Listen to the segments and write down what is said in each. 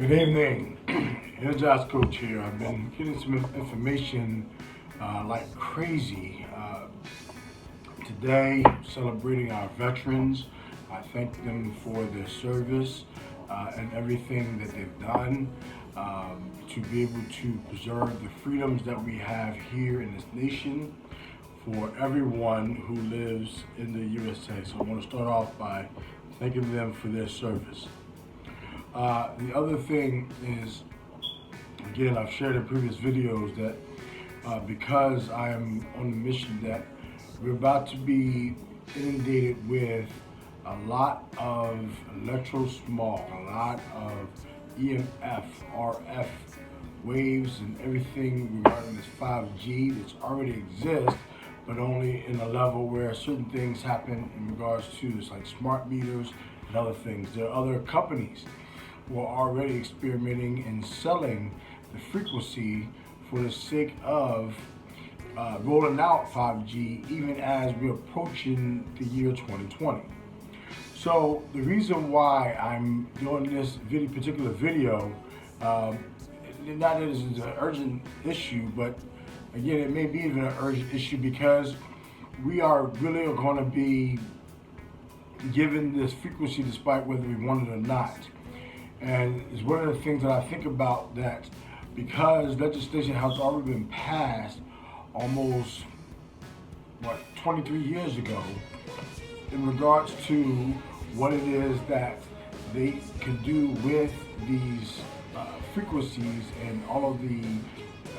Good evening, Energized Coach here. I've been getting some information like crazy. Today, celebrating our veterans. I thank them for their service and everything that they've done to be able to preserve the freedoms that we have here in this nation for everyone who lives in the USA. So I want to start off by thanking them for their service. The other thing is, again, I've shared in previous videos that because I am on the mission that we're about to be inundated with a lot of electro smog, a lot of EMF, RF waves and everything regarding this 5G that's already exists, but only in a level where certain things happen in regards to this, like smart meters and other things. There are other companies who are already experimenting and selling the frequency for the sake of rolling out 5G even as we're approaching the year 2020. So the reason why I'm doing this particular video, not that it's an urgent issue, but again, it may be even an urgent issue because we are really going to be given this frequency despite whether we want it or not. And it's one of the things that I think about, that because legislation has already been passed almost, 23 years ago in regards to what it is that they can do with these frequencies and all of the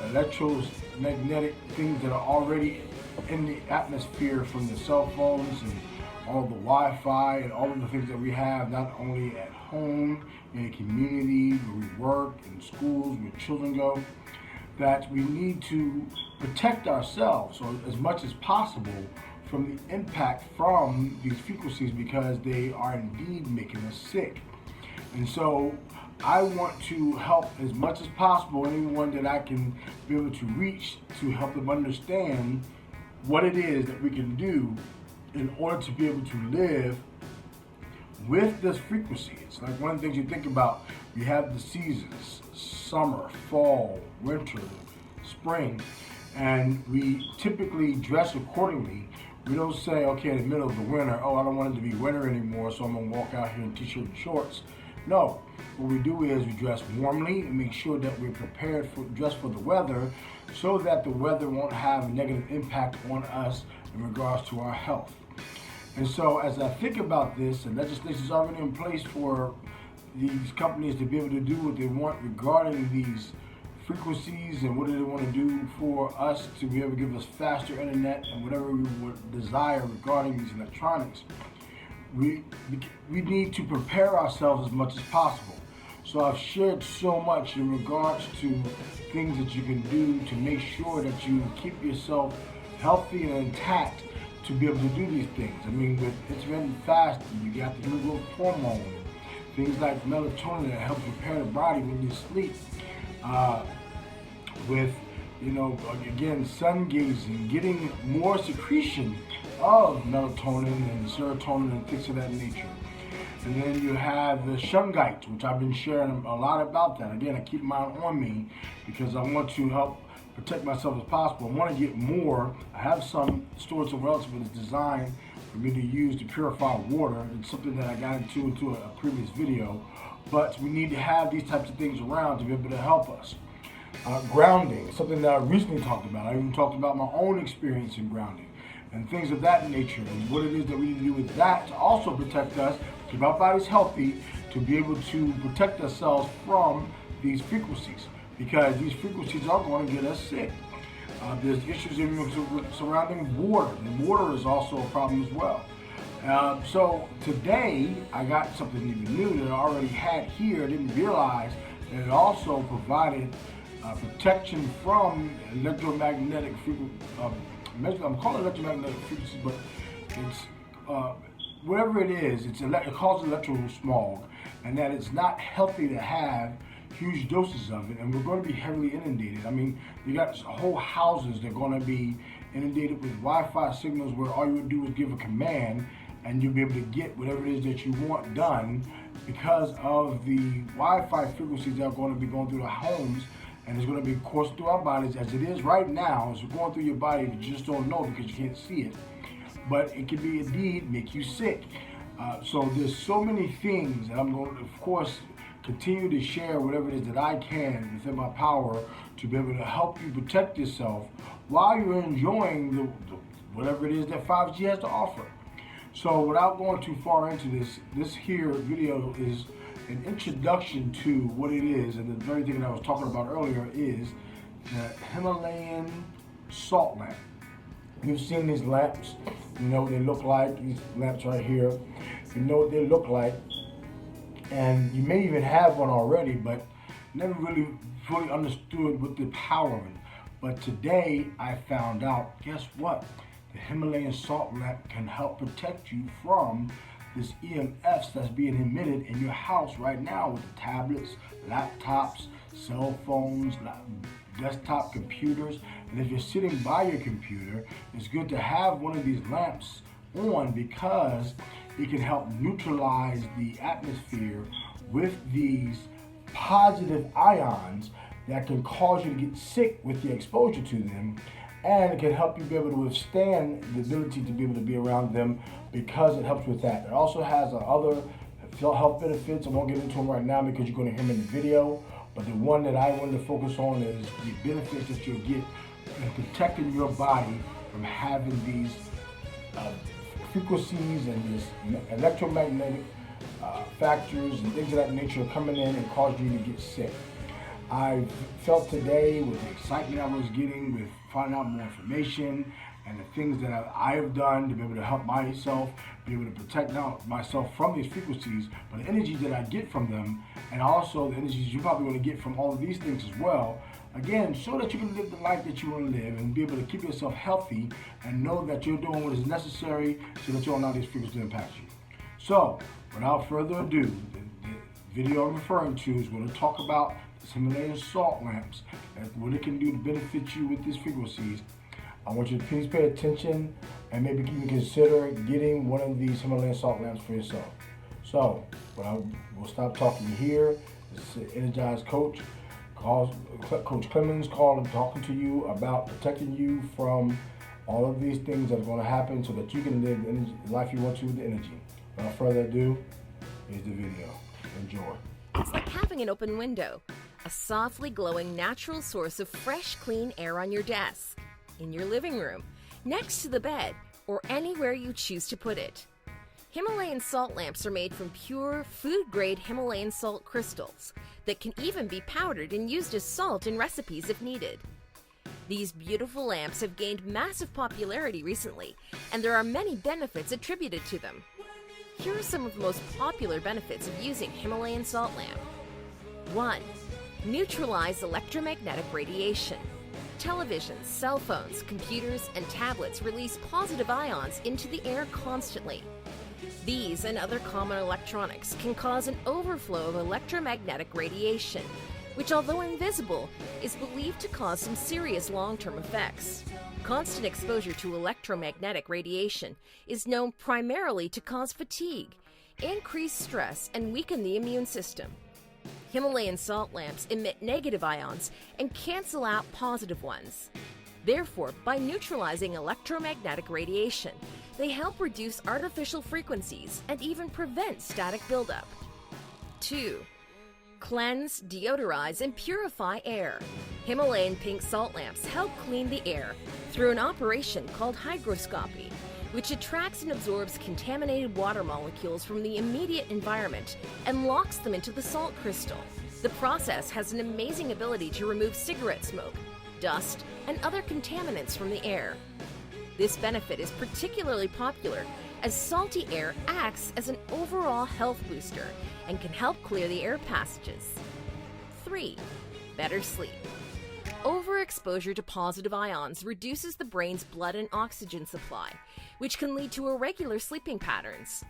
electromagnetic things that are already in the atmosphere from the cell phones and all the Wi-Fi and all of the things that we have, not only at home, in the community, where we work, in schools, where children go, that we need to protect ourselves or as much as possible from the impact from these frequencies, because they are indeed making us sick. And so I want to help as much as possible anyone that I can be able to reach to help them understand what it is that we can do in order to be able to live with this frequency. It's like one of the things you think about, you have the seasons, summer, fall, winter, spring, and we typically dress accordingly. We don't say, okay, in the middle of the winter, oh, I don't want it to be winter anymore, so I'm gonna walk out here in t-shirt and shorts. No, what we do is we dress warmly and make sure that we're prepared dress for the weather, so that the weather won't have a negative impact on us in regards to our health. And so as I think about this, and legislation is already in place for these companies to be able to do what they want regarding these frequencies and what do they want to do for us to be able to give us faster internet and whatever we would desire regarding these electronics, we need to prepare ourselves as much as possible. So I've shared so much in regards to things that you can do to make sure that you keep yourself healthy and intact to be able to do these things. I mean, with intermittent fasting, you got the growth hormone, things like melatonin that helps repair the body when you sleep. With, again, sun gazing, getting more secretion of melatonin and serotonin and things of that nature. And then you have the shungite, which I've been sharing a lot about that. Again, I keep mine on me because I want to help protect myself as possible. I want to get more. I have some stored somewhere else, but it's designed for me to use to purify water. It's something that I got into a previous video, but we need to have these types of things around to be able to help us. Grounding, something that I recently talked about. I even talked about my own experience in grounding and things of that nature, and what it is that we need to do with that to also protect us, keep our bodies healthy, to be able to protect ourselves from these frequencies, because these frequencies are going to get us sick. There's issues surrounding water, and water is also a problem as well. So today I got something even new that I already had here. I didn't realize that it also provided protection from electromagnetic frequencies. I'm calling it electromagnetic frequencies, but it's whatever it is. It causes electro smog, and that it's not healthy to have huge doses of it, and we're going to be heavily inundated. I mean, you got whole houses that are going to be inundated with Wi-Fi signals where all you would do is give a command and you'll be able to get whatever it is that you want done because of the Wi-Fi frequencies that are going to be going through the homes, and it's going to be coursing through our bodies as it is right now. It's going through your body, you just don't know because you can't see it. But it can be indeed make you sick. So there's so many things that I'm going to, of course, continue to share whatever it is that I can within my power to be able to help you protect yourself while you're enjoying the whatever it is that 5G has to offer. So without going too far into this here video is an introduction to what it is, and the very thing that I was talking about earlier is the Himalayan salt lamp. You've seen these lamps, you know what they look like, these lamps right here. You know what they look like, and you may even have one already, but never really fully understood what the power of it. But today I found out, guess what? The Himalayan salt lamp can help protect you from this EMFs that's being emitted in your house right now with the tablets, laptops, cell phones, desktop computers. And if you're sitting by your computer, it's good to have one of these lamps on because it can help neutralize the atmosphere with these positive ions that can cause you to get sick with the exposure to them, and it can help you be able to withstand the ability to be able to be around them because it helps with that. It also has other health benefits. I won't get into them right now because you're going to hear them in the video, but the one that I wanted to focus on is the benefits that you'll get in protecting your body from having these frequencies and this electromagnetic factors and things of that nature coming in and causing you to get sick. I felt today with the excitement I was getting with finding out more information and the things that I have done to be able to help myself, be able to protect myself from these frequencies, but the energy that I get from them, and also the energies you're probably going to get from all of these things as well, again, so that you can live the life that you want to live and be able to keep yourself healthy and know that you're doing what is necessary so that you don't allow these frequencies to impact you. So, without further ado, the video I'm referring to is going to talk about the Himalayan salt lamps and what it can do to benefit you with these frequencies. I want you to please pay attention and maybe even consider getting one of these Himalayan salt lamps for yourself. So, we'll stop talking here. This is Energized Coach. Coach Clemens talking to you about protecting you from all of these things that are going to happen so that you can live the life you want to with the energy. Without further ado, here's the video. Enjoy. It's like having an open window, a softly glowing natural source of fresh, clean air on your desk, in your living room, next to the bed, or anywhere you choose to put it. Himalayan salt lamps are made from pure, food-grade Himalayan salt crystals that can even be powdered and used as salt in recipes if needed. These beautiful lamps have gained massive popularity recently, and there are many benefits attributed to them. Here are some of the most popular benefits of using Himalayan salt lamp. 1. Neutralize electromagnetic radiation. Televisions, cell phones, computers, and tablets release positive ions into the air constantly. These and other common electronics can cause an overflow of electromagnetic radiation, which, although invisible, is believed to cause some serious long-term effects. Constant exposure to electromagnetic radiation is known primarily to cause fatigue, increase stress, and weaken the immune system. Himalayan salt lamps emit negative ions and cancel out positive ones. Therefore, by neutralizing electromagnetic radiation, they help reduce artificial frequencies and even prevent static buildup. 2. Cleanse, deodorize, and purify air. Himalayan pink salt lamps help clean the air through an operation called hygroscopy, which attracts and absorbs contaminated water molecules from the immediate environment and locks them into the salt crystal. The process has an amazing ability to remove cigarette smoke, dust, and other contaminants from the air. This benefit is particularly popular as salty air acts as an overall health booster and can help clear the air passages. 3. Better sleep. Overexposure to positive ions reduces the brain's blood and oxygen supply, which can lead to irregular sleeping patterns.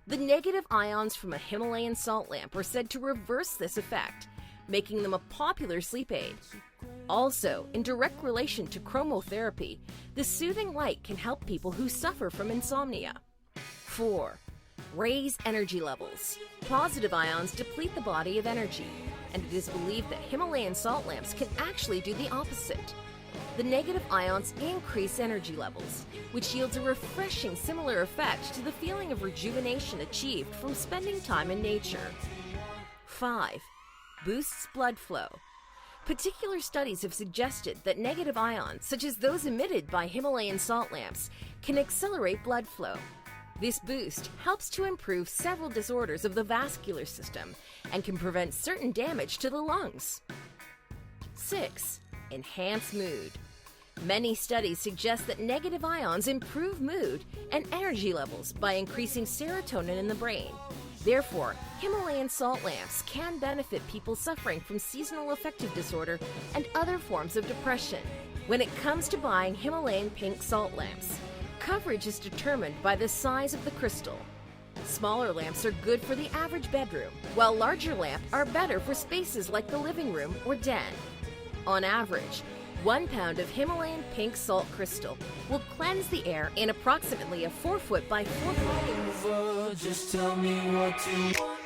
The negative ions from a Himalayan salt lamp are said to reverse this effect, making them a popular sleep aid. Also, in direct relation to chromotherapy, the soothing light can help people who suffer from insomnia. 4. raise energy levels. Positive ions deplete the body of energy, and it is believed that Himalayan salt lamps can actually do the opposite. The negative ions increase energy levels, which yields a refreshing similar effect to the feeling of rejuvenation achieved from spending time in nature. 5. Boosts blood flow. Particular studies have suggested that negative ions, such as those emitted by Himalayan salt lamps, can accelerate blood flow. This boost helps to improve several disorders of the vascular system and can prevent certain damage to the lungs. 6. Enhance mood. Many studies suggest that negative ions improve mood and energy levels by increasing serotonin in the brain. Therefore, Himalayan salt lamps can benefit people suffering from seasonal affective disorder and other forms of depression. When it comes to buying Himalayan pink salt lamps, coverage is determined by the size of the crystal. Smaller lamps are good for the average bedroom, while larger lamps are better for spaces like the living room or den. On average, 1 pound of Himalayan pink salt crystal will cleanse the air in approximately a 4 foot by 4 foot. Just tell me what to